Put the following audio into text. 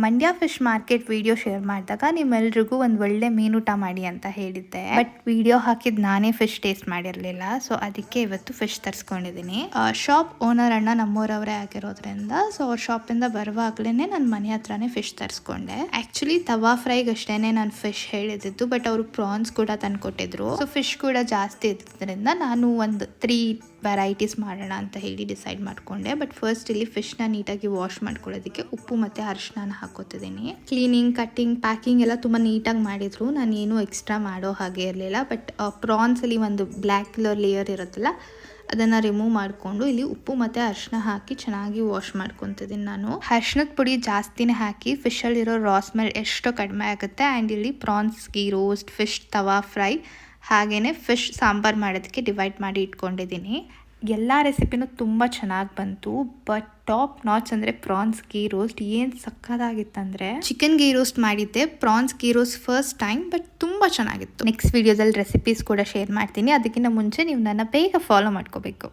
Mandya fish market video share ಮಾಡಿದಾಗ ನಿಮ್ಮೆಲ್ರಿಗೂ ಒಂದು ಒಳ್ಳೆ ಮೀನೂಟ ಮಾಡಿ ಅಂತ ಹೇಳಿದ್ದೆ. ಬಟ್ ವಿಡಿಯೋ ಹಾಕಿದ್ ನಾನೇ ಫಿಶ್ ಟೇಸ್ಟ್ ಮಾಡಿರಲಿಲ್ಲ. ಸೊ ಅದಕ್ಕೆ ಇವತ್ತು ಫಿಶ್ ತರಿಸ್ಕೊಂಡಿದ್ದೀನಿ. ಶಾಪ್ ಓನರ್ ಅಣ್ಣ ನಮ್ಮೂರವರೇ ಆಗಿರೋದ್ರಿಂದ ಸೊ ಅವ್ರ ಶಾಪಿಂದ ಬರುವಾಗ್ಲೇ ನನ್ನ ಮನೆ ಹತ್ರನೇ ಫಿಶ್ ತರಿಸ್ಕೊಂಡೆ. ಆಕ್ಚುಲಿ ತವಾ ಫ್ರೈಗೆ ಅಷ್ಟೇನೆ ನಾನು ಫಿಶ್ ಹೇಳಿದ್ದು, ಬಟ್ ಅವರು ಪ್ರಾನ್ಸ್ ಕೂಡ ತಂದು ಕೊಟ್ಟಿದ್ರು. ಸೊ ಫಿಶ್ ಕೂಡ ಜಾಸ್ತಿ ಇದ್ದಿದ್ದರಿಂದ ನಾನು ಒಂದು 3 ವೆರೈಟೀಸ್ ಮಾಡೋಣ ಅಂತ ಹೇಳಿ ಡಿಸೈಡ್ ಮಾಡ್ಕೊಂಡೆ. ಬಟ್ ಫಸ್ಟ್ ಇಲ್ಲಿ ಫಿಶ್ನ ನೀಟಾಗಿ ವಾಶ್ ಮಾಡ್ಕೊಳ್ಳೋದಕ್ಕೆ ಉಪ್ಪು ಮತ್ತು ಅರಿಶಿನ ಹಾಕೋತಿದ್ದೀನಿ. ಕ್ಲೀನಿಂಗ್, ಕಟ್ಟಿಂಗ್, ಪ್ಯಾಕಿಂಗ್ ಎಲ್ಲ ತುಂಬ ನೀಟಾಗಿ ಮಾಡಿದ್ರು. ನಾನು ಏನು ಎಕ್ಸ್ಟ್ರಾ ಮಾಡೋ ಹಾಗೆ ಇರಲಿಲ್ಲ. ಬಟ್ ಪ್ರಾನ್ಸಲ್ಲಿ ಒಂದು ಬ್ಲ್ಯಾಕ್ ಕಲರ್ ಲೇಯರ್ ಇರುತ್ತಲ್ಲ, ಅದನ್ನು ರಿಮೂವ್ ಮಾಡಿಕೊಂಡು ಇಲ್ಲಿ ಉಪ್ಪು ಮತ್ತು ಅರಿಶಿನ ಹಾಕಿ ಚೆನ್ನಾಗಿ ವಾಶ್ ಮಾಡ್ಕೊತಿದ್ದೀನಿ. ನಾನು ಅರಿಶಿನದ ಪುಡಿ ಜಾಸ್ತಿನೇ ಹಾಕಿ ಫಿಶಲ್ಲಿರೋ ರಾ ಸ್ಮೆಲ್ ಎಷ್ಟೋ ಕಡಿಮೆ ಆಗುತ್ತೆ. ಆ್ಯಂಡ್ ಇಲ್ಲಿ prawns ghee roast, fish tawa fry, ಹಾಗೆಯೇ ಫಿಶ್ ಸಾಂಬಾರು ಮಾಡೋದಕ್ಕೆ ಡಿವೈಡ್ ಮಾಡಿ ಇಟ್ಕೊಂಡಿದ್ದೀನಿ. ಎಲ್ಲ ರೆಸಿಪಿನೂ ತುಂಬ ಚೆನ್ನಾಗಿ ಬಂತು. ಬಟ್ ಟಾಪ್ ನಾಚ್ ಅಂದರೆ ಪ್ರಾನ್ಸ್ ಗೀ ರೋಸ್ಟ್ ಏನು ಸಕ್ಕತ್ತಾಗಿತ್ತಂದರೆ, ಚಿಕನ್ ಗೀ ರೋಸ್ಟ್ ಮಾಡಿದ್ದೆ, prawns ghee roast first time, but ತುಂಬ ಚೆನ್ನಾಗಿತ್ತು. ನೆಕ್ಸ್ಟ್ ವೀಡಿಯೋದಲ್ಲಿ ರೆಸಿಪೀಸ್ ಕೂಡ ಶೇರ್ ಮಾಡ್ತೀನಿ. ಅದಕ್ಕಿಂತ ಮುಂಚೆ ನೀವು ನನ್ನ ಬೇಗ ಫಾಲೋ ಮಾಡ್ಕೋಬೇಕು.